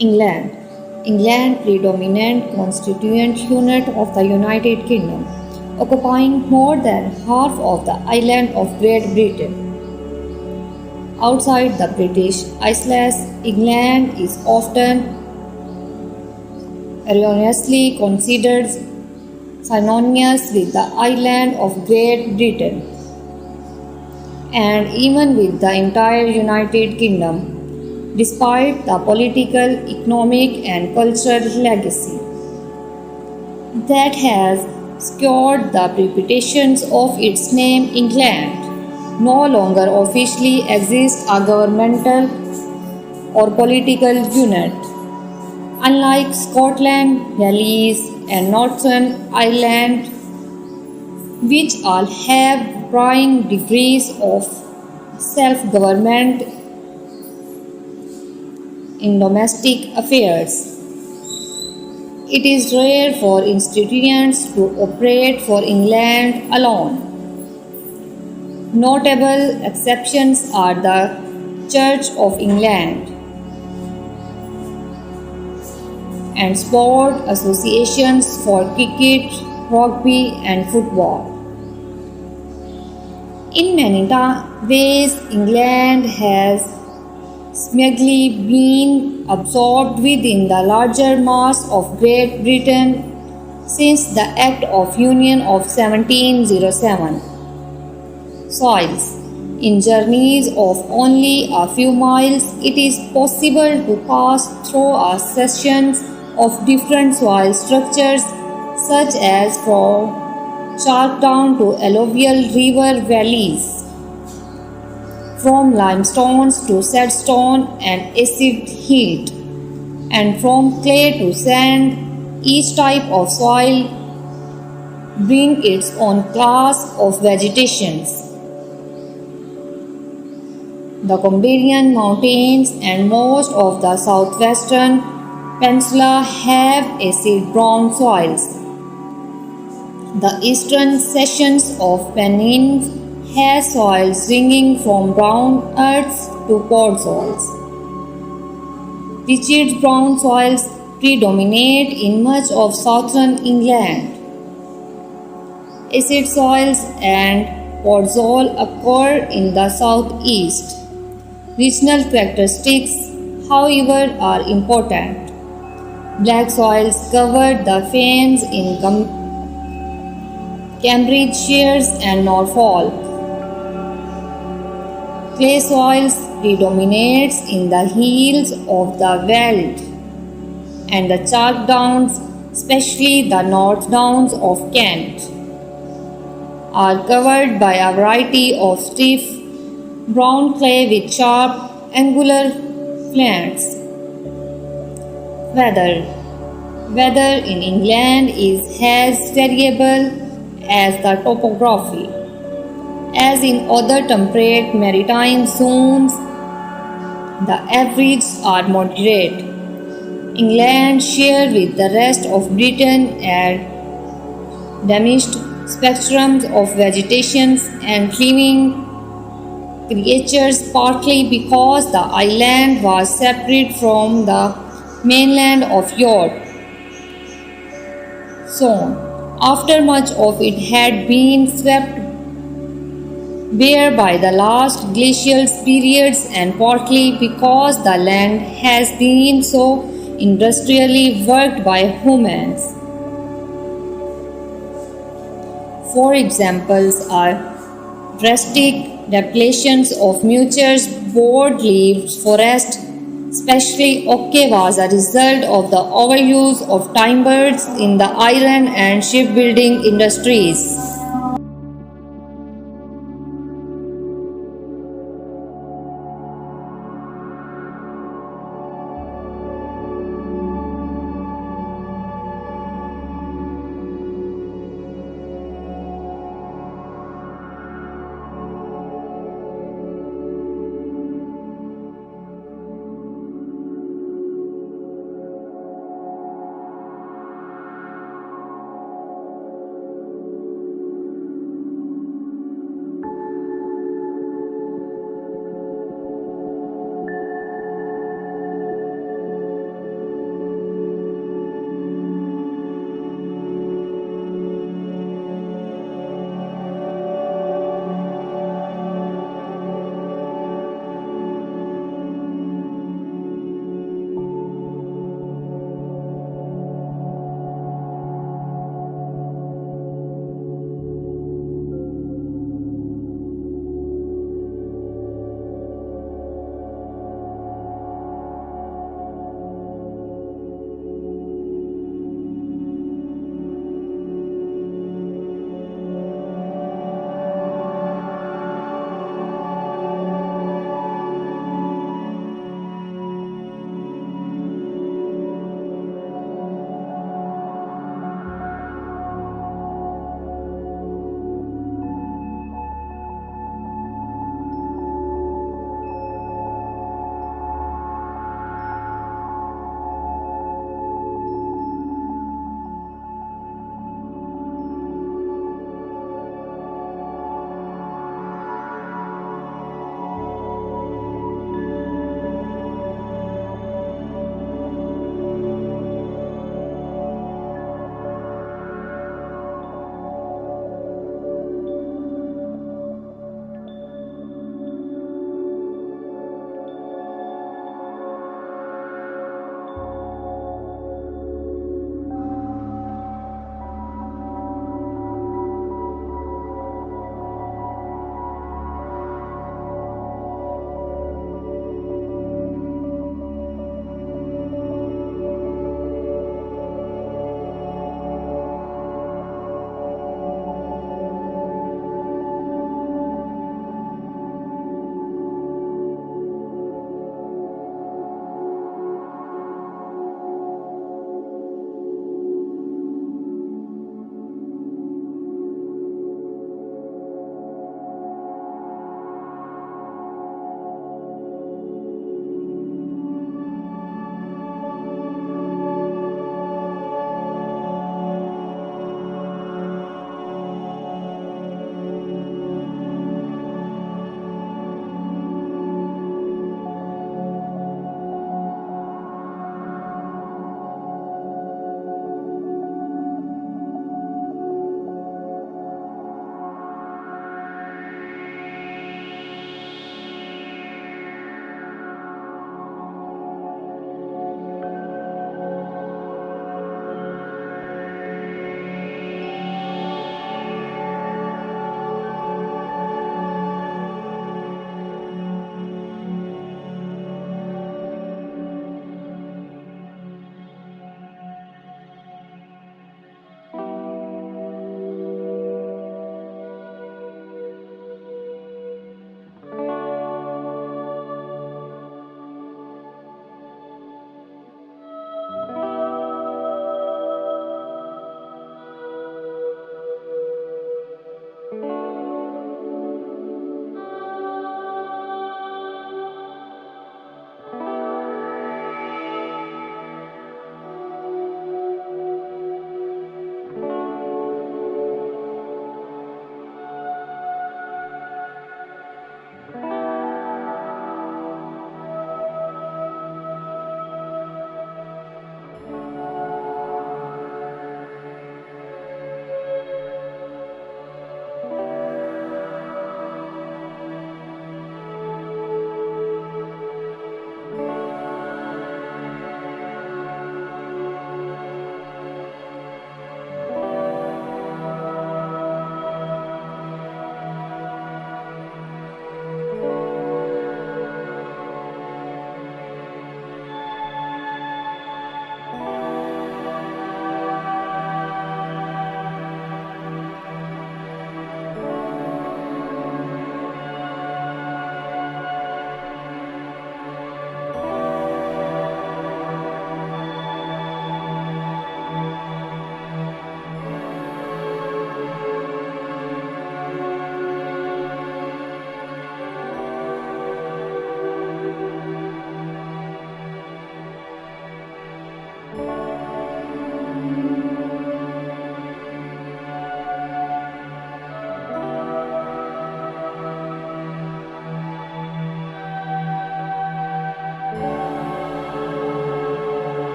England. England, predominant constituent unit of the United Kingdom, occupying more than half of the island of Great Britain. Outside the British Isles, England is often erroneously considered synonymous with the island of Great Britain and even with the entire United Kingdom, despite the political, economic, and cultural legacy that has secured the reputations of its name. England no longer officially exists a governmental or political unit. Unlike Scotland, Wales, and Northern Ireland, which all have varying degrees of self-government in domestic affairs, it is rare for institutions to operate for England alone. Notable exceptions are the Church of England and sport associations for cricket, rugby, and football. In many ways, England has smugly been absorbed within the larger mass of Great Britain since the Act of Union of 1707. Soils. In journeys of only a few miles, it is possible to pass through a sections of different soil structures, such as from chalk-down to alluvial river valleys, from limestones to sandstone and acid heat, and from clay to sand. Each type of soil brings its own class of vegetations. The Cumbrian Mountains and most of the southwestern peninsula have acid brown soils. The eastern sections of Pennines have soils ranging from brown earths to podzol. Richard brown soils predominate in much of southern England. Acid soils and podzol occur in the southeast. Regional characteristics, however, are important. Black soils covered the fens in Cambridgeshire and Norfolk. Clay soils predominates in the hills of the Weald, and the chalk downs, especially the North Downs of Kent, are covered by a variety of stiff brown clay with sharp angular flints. Weather in England is as variable as the topography. As in other temperate maritime zones, the averages are moderate. England shares with the rest of Britain a diminished spectrum of vegetation and living creatures, partly because the island was separate from the mainland of Europe. So, after much of it had been swept bare by the last glacial periods, and partly because the land has been so industrially worked by humans. For examples are drastic depletions of Muir's broad-leaved forest, especially oak, was a result of the overuse of timbers in the iron and shipbuilding industries.